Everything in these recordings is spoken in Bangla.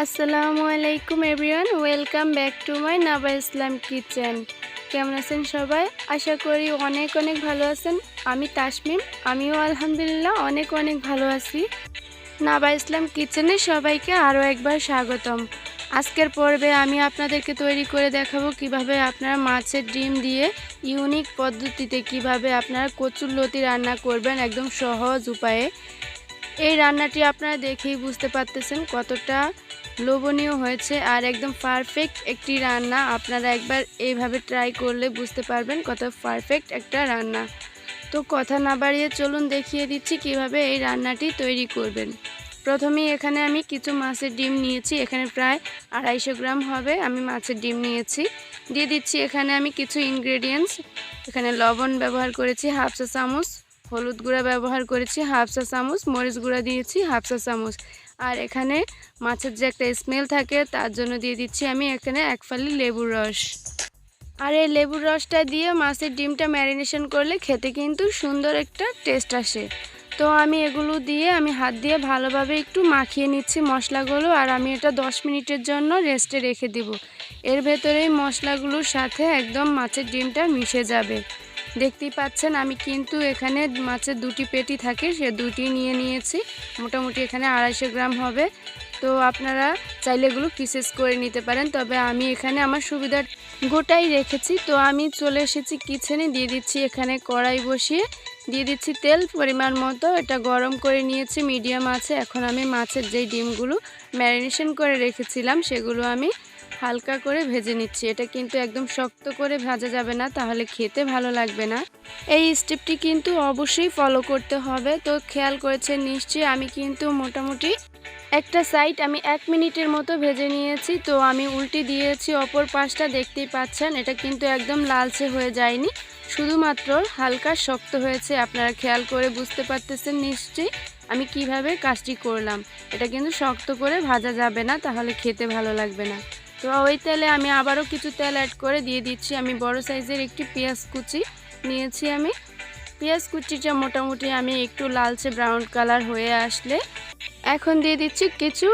আসসালামু আলাইকুম everyone, welcome back to my Naba Islam kitchen. কেমন আছেন সবাই? আশা করি অনেক অনেক ভালো আছেন। আমি তাসমিম, আমিও আলহামদুলিল্লাহ অনেক অনেক ভালো আছি। নাবা ইসলাম কিচেনে সবাইকে আরও একবার স্বাগতম। আজকের পর্বে আমি আপনাদেরকে তৈরি করে দেখাবো কিভাবে আপনারা মাছের ডিম দিয়ে ইউনিক পদ্ধতিতে কিভাবে আপনারা কচুরলতি রান্না করবেন একদম সহজ উপায়ে। এই রান্নাটি আপনারা দেখেই বুঝতে পারতেছেন কতটা লোভনীয় হয়েছে আর একদম পারফেক্ট একটি রান্না। আপনারা একবার এইভাবে ট্রাই করলে বুঝতে পারবেন কত পারফেক্ট একটা রান্না। তো কথা না বাড়িয়ে চলুন দেখিয়ে দিচ্ছি কিভাবে এই রান্নাটি তৈরি করবেন। প্রথমেই এখানে আমি কিছু মাছের ডিম নিয়েছি, এখানে প্রায় 250 গ্রাম হবে আমি মাছের ডিম নিয়েছি। দিয়ে দিচ্ছি এখানে আমি কিছু ইনগ্রেডিয়েন্টস। এখানে লবণ ব্যবহার করেছি হাফ চা চামচ, হলুদ গুঁড়া ব্যবহার করেছি হাফ চা চামচ, মরিচ গুঁড়া দিয়েছি হাফ চা চামচ। আর এখানে মাছের যে একটা স্মেল থাকে তার জন্য দিয়ে দিচ্ছি আমি এখানে 1 ফালি লেবুর রস। আর এই লেবুর রসটা দিয়ে মাছের ডিমটা ম্যারিনেশন করলে খেতে কিন্তু সুন্দর একটা টেস্ট আসে। তো আমি এগুলো দিয়ে আমি হাত দিয়ে ভালোভাবে একটু মাখিয়ে নিচ্ছি মশলাগুলো, আর আমি এটা 10 মিনিটের জন্য রেস্টে রেখে দিব। এর ভেতরেই মশলাগুলোর সাথে একদম মাছের ডিমটা মিশে যাবে। দেখতেই পাচ্ছেন আমি কিন্তু এখানে মাছের দুটি পেটি থাকে সে দুটি নিয়ে নিয়েছি, মোটামুটি এখানে 250 গ্রাম হবে। তো আপনারা চাইলে এগুলো পিসেস করে নিতে পারেন, তবে আমি এখানে আমার সুবিধার গোটাই রেখেছি। তো আমি চলে এসেছি কিচেনে, দিয়ে দিচ্ছি এখানে কড়াই বসিয়ে, দিয়ে দিচ্ছি তেল পরিমাণ মতো। এটা গরম করে নিয়েছি মিডিয়াম আছে। এখন আমি মাছের যেই ডিমগুলো ম্যারিনেশন করে রেখেছিলাম সেগুলো আমি হালকা করে ভেজে নিচ্ছি। এটা কিন্তু একদম শক্ত করে ভাজা যাবে না, তাহলে খেতে ভালো লাগবে না। এই স্টেপটি কিন্তু অবশ্যই ফলো করতে হবে। তো খেয়াল করেছেন নিশ্চয়ই আমি কিন্তু মোটামুটি একটা সাইড আমি 1 মিনিটের মতো ভেজে নিয়েছি। তো আমি উল্টে দিয়েছি অপর পাশটা, দেখতেই পাচ্ছেন এটা কিন্তু একদম লালচে হয়ে যায়নি, শুধুমাত্র হালকা শক্ত হয়েছে। আপনারা খেয়াল করে বুঝতে পারতেছেন নিশ্চয়ই আমি কিভাবে কাজটি করলাম। এটা কিন্তু শক্ত করে ভাজা যাবে না, তাহলে খেতে ভালো লাগবে না। তো ওই তেলে আমি আবারও কিছু তেল অ্যাড করে দিয়ে দিচ্ছি আমি বড় সাইজের একটি পেঁয়াজ কুচি নিয়েছি। আমি পেঁয়াজ কুচিটা মোটামুটি আমি একটু লালচে ব্রাউন কালার হয়ে আসলে এখন দিয়ে দিচ্ছি কিছু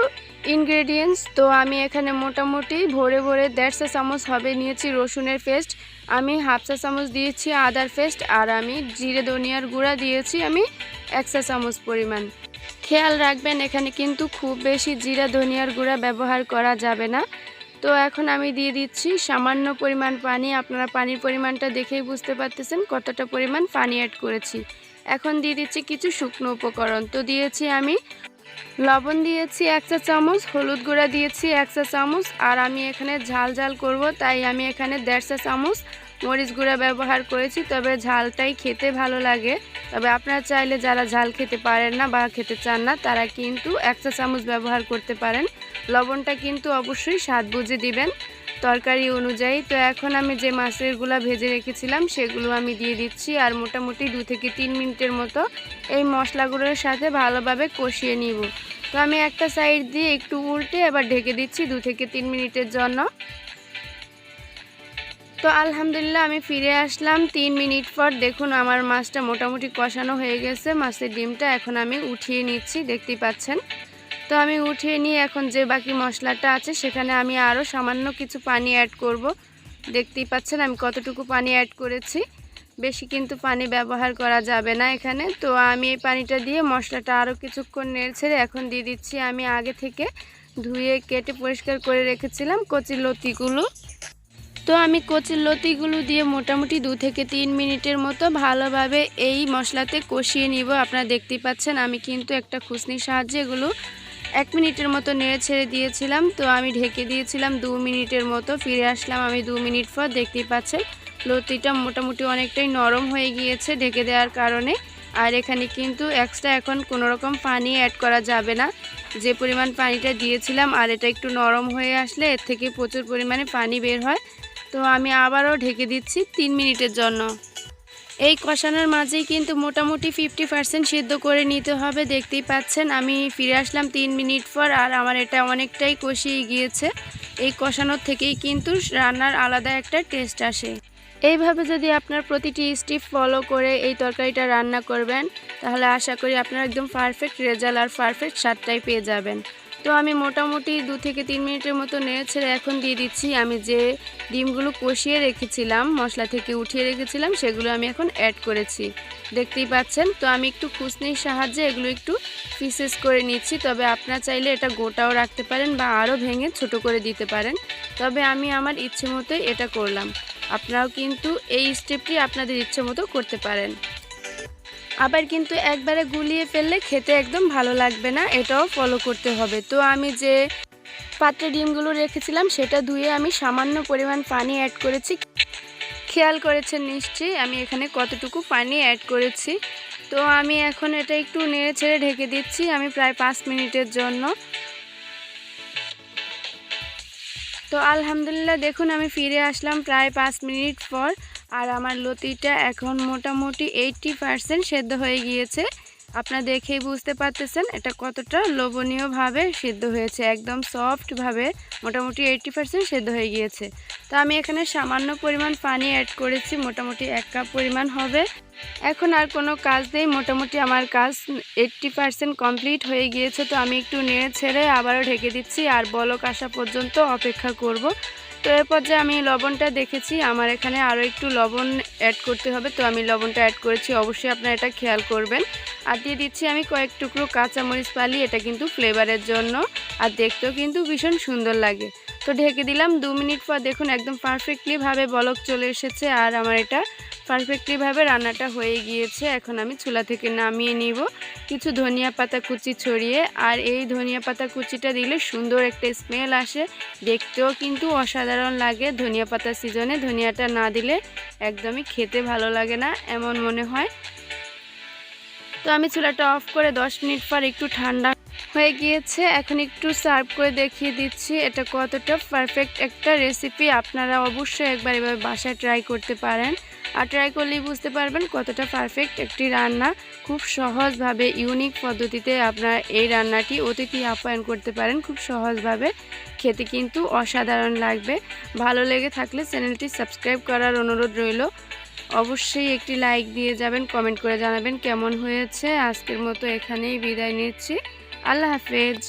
ইনগ্রেডিয়েন্টস। তো আমি এখানে মোটামুটি ভরে ভরে 1.5 চা চামচ হবে নিয়েছি রসুনের পেস্ট, আমি হাফ চা চামচ দিয়েছি আদার পেস্ট, আর আমি জিরে ধনিয়ার গুঁড়া দিয়েছি আমি 1 চা চামচ পরিমাণ। খেয়াল রাখবেন এখানে কিন্তু খুব বেশি জিরা ধনিয়ার গুঁড়া ব্যবহার করা যাবে না। তো এখন আমি দিয়ে দিচ্ছি সামান্য পরিমাণ পানি। আপনারা পানির পরিমাণটা দেখেই বুঝতে পারতেছেন কতটা পরিমাণ পানি অ্যাড করেছি। এখন দিয়ে দিচ্ছি কিছু শুকনো উপকরণ। তো দিয়েছি আমি লবণ দিয়েছি 1 চা চামচ, হলুদ গুঁড়া দিয়েছি 1 চা চামচ, আর আমি এখানে ঝাল ঝাল করব তাই আমি এখানে 1.5 চা চামচ মরিচ গুঁড়া ব্যবহার করেছি। তবে ঝালটাই খেতে ভালো লাগে, তবে আপনারা চাইলে যারা ঝাল খেতে পারেন না বা খেতে চান না তারা কিন্তু 1 চা চামচ ব্যবহার করতে পারেন। লবণটা কিন্তু অবশ্যই স্বাদ বুঝে দিবেন তরকারি অনুযায়ী। তো এখন আমি যে মাছেরগুলো ভেজে রেখেছিলাম সেগুলো আমি দিয়ে দিচ্ছি, আর মোটামুটি 2 থেকে 3 মিনিটের মতো এই মশলাগুলোর সাথে ভালোভাবে কষিয়ে নিব। তো আমি একটা সাইড দিয়ে একটু উল্টে এবার ঢেকে দিচ্ছি 2 থেকে 3 মিনিটের জন্য। তো আলহামদুলিল্লাহ আমি ফিরে আসলাম 3 মিনিট পর। দেখুন আমার মাছটা মোটামুটি কষানো হয়ে গেছে, মাছের ডিমটা এখন আমি উঠিয়ে নিচ্ছি, দেখতেই পাচ্ছেন। তো আমি উঠিয়ে নিয়ে এখন যে বাকি মশলাটা আছে সেখানে আমি আরও সামান্য কিছু পানি অ্যাড করব। দেখতেই পাচ্ছেন আমি কতটুকু পানি অ্যাড করেছি, বেশি কিন্তু পানি ব্যবহার করা যাবে না এখানে। তো আমি এই পানিটা দিয়ে মশলাটা আরও কিছুক্ষণ নেড়েছেড়ে এখন দিয়ে দিচ্ছি আমি আগে থেকে ধুয়ে কেটে পরিষ্কার করে রেখেছিলাম কচি লতিগুলো। তো আমি কচি লতিগুলো দিয়ে মোটামুটি 2 থেকে 3 মিনিটের মতো ভালোভাবে এই মশলাতে কষিয়ে নিব। আপনারা দেখতেই পাচ্ছেন আমি কিন্তু একটা খুসনির সাহায্যে এগুলো 1 মিনিটের মতো নেড়ে ছেড়ে দিয়েছিলাম। তো আমি ঢেকে দিয়েছিলাম 2 মিনিটের মতো। ফিরে আসলাম আমি 2 মিনিট পর। দেখতেই পাচ্ছেন লতিটা মোটামুটি অনেকটাই নরম হয়ে গিয়েছে ঢেকে দেওয়ার কারণে। আর এখানে কিন্তু এক্সট্রা এখন কোনো রকম পানি অ্যাড করা যাবে না। যে পরিমাণ পানিটা দিয়েছিলাম আর এটা একটু নরম হয়ে আসলে এর থেকে প্রচুর পরিমাণে পানি বের হয়। তো আমি আবারও ঢেকে দিচ্ছি 3 মিনিটের জন্য। এই কষানোর মাঝেই কিন্তু মোটামুটি 50% সিদ্ধ করে নিতে হবে। দেখতেই পাচ্ছেন আমি ফিরে আসলাম 3 মিনিট পর, আর আমার এটা অনেকটাই কষিয়ে গিয়েছে। এই কষানোর থেকেই কিন্তু রান্নার আলাদা একটা টেস্ট আসে। এইভাবে যদি আপনার প্রতিটি স্টেপ ফলো করে এই তরকারিটা রান্না করবেন তাহলে আশা করি আপনারা একদম পারফেক্ট রেজাল্ট আর পারফেক্ট স্বাদটাই পেয়ে যাবেন। তো আমি মোটামুটি 2 থেকে 3 মিনিটের মতো নেড়েছেড়ে এখন দিয়ে দিচ্ছি আমি যে ডিমগুলো কষিয়ে রেখেছিলাম, মশলা থেকে উঠিয়ে রেখেছিলাম, সেগুলো আমি এখন অ্যাড করেছি। দেখতেই পাচ্ছেন। তো আমি একটু খুসনির সাহায্যে এগুলো একটু পিসেস করে নিচ্ছি। তবে আপনারা চাইলে এটা গোটাও রাখতে পারেন বা আরও ভেঙে ছোট করে দিতে পারেন। তবে আমি আমার ইচ্ছে মতোই এটা করলাম। আপনারাও কিন্তু এই স্টেপটি আপনাদের ইচ্ছে মতো করতে পারেন। আবার কিন্তু একবারে গুলিয়ে ফেললে খেতে একদম ভালো লাগবে না, এটাও ফলো করতে হবে। তো আমি যে পাত্রে ডিমগুলো রেখেছিলাম সেটা ধুয়ে আমি সামান্য পরিমাণ পানি অ্যাড করেছি। খেয়াল করেছেন নিশ্চয়ই আমি এখানে কতটুকু পানি অ্যাড করেছি। তো আমি এখন এটা একটু নেড়ে ছেড়ে ঢেকে দিচ্ছি আমি প্রায় 5 মিনিটের জন্য। তো আলহামদুলিল্লাহ দেখুন আমি ফিরে আসলাম প্রায় 5 মিনিট পর, আর আমার লতিটা এখন মোটামুটি 80% সেদ্ধ হয়ে গিয়েছে। আপনারা দেখেই বুঝতে পারতেছেন এটা কতটা লোভনীয়ভাবে সিদ্ধ হয়েছে, একদম সফটভাবে মোটামুটি 80% সেদ্ধ হয়ে গিয়েছে। তো আমি এখানে সামান্য পরিমাণ পানি অ্যাড করেছি, মোটামুটি 1 কাপ পরিমাণ হবে। এখন আর কোনো কাজ নেই, মোটামুটি আমার কাজ 80% কমপ্লিট হয়ে গিয়েছে। তো আমি একটু নেড়ে ছেড়ে আবারও ঢেকে দিচ্ছি আর বলক আসা পর্যন্ত অপেক্ষা করব। তো এরপর যে আমি লবণটা দেখেছি আমার এখানে আরও একটু লবণ অ্যাড করতে হবে, তো আমি লবণটা অ্যাড করেছি, অবশ্যই আপনারা এটা খেয়াল করবেন। আর দিয়ে দিচ্ছি আমি কয়েক টুকরো কাঁচামরিচ ফালি, এটা কিন্তু ফ্লেভারের জন্য, আর দেখতেও কিন্তু ভীষণ সুন্দর লাগে। তো ঢেকে দিলাম 2 মিনিট পর দেখুন একদম পারফেক্টলিভাবে বলক চলে এসেছে আর আমার এটা পারফেক্টলিভাবে রান্নাটা হয়ে গিয়েছে। এখন আমি চুলা থেকে নামিয়ে নিব কিছু ধনিয়া পাতা কুচি ছড়িয়ে। আর এই ধনিয়া পাতা কুচিটা দিলে সুন্দর একটা স্মেল আসে, দেখতেও কিন্তু অসাধারণ লাগে। ধনিয়া পাতা সিজনে ধনিয়াটা না দিলে একদমই খেতে ভালো লাগে না এমন মনে হয়। তো আমি চুলাটা অফ করে 10 মিনিট পর একটু ঠান্ডা হয়ে গিয়েছে, এখন একটু সার্ভ করে দেখিয়ে দিচ্ছি এটা কতটা পারফেক্ট একটা রেসিপি। আপনারা অবশ্যই একবার এভাবে বাসায় ট্রাই করতে পারেন, আর ট্রাই করলেই বুঝতে পারবেন কতটা পারফেক্ট একটি রান্না। খুব সহজভাবে ইউনিক পদ্ধতিতে আপনারা এই রান্নাটি অতিথি আপ্যায়ন করতে পারেন খুব সহজভাবে, খেতে কিন্তু অসাধারণ লাগবে। ভালো লেগে থাকলে চ্যানেলটি সাবস্ক্রাইব করার অনুরোধ রইল। অবশ্যই একটি লাইক দিয়ে যাবেন, কমেন্ট করে জানাবেন কেমন হয়েছে। আজকের মতো এখানেই বিদায় নিচ্ছি। আল্লাহ হাফেজ।